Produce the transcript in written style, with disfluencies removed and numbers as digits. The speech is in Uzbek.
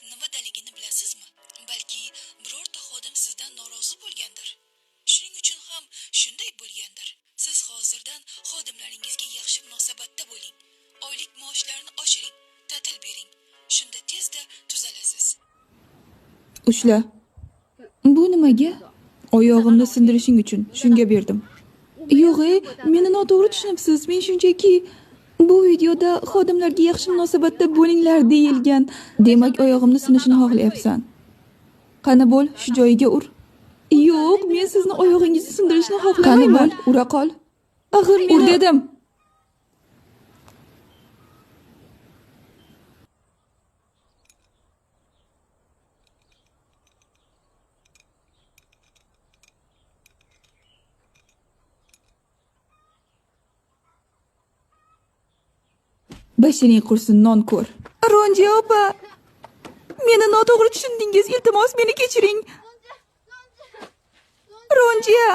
nimadaligini bilasizmi? Balki birorta xodim sizdan norozi bo'lgandir. Shuning uchun ham shunday bo'lgandir. Siz hozirdan xodimlaringizga yaxshi munosabatda bo'ling. Oylik maoshlarini oshiring, ta'til bering. Shunda tezda tuzalasiz. Ushla. Bu nimaga? Oyog'imni sindirishing uchun shunga berdim. Yo'q, meni noto'g'ri tushunibsiz. Men shunchaki bu videoda xodimlarga yaxshi munosabatda bo'linglar deyilgan. Demak, oyog'imni sinishini xohlayapsan. Qani bo'l, shu joyiga ur. Yo'q, men sizni oyog'ingizni sindirishni xohlamayman. Qani bo'l, ura qol. Axir men ur dedim. Bashiring qursin, non ko'r. Ronja opa, meni noto'g'ri tushundingiz. Iltimos, meni kechiring. Ronja.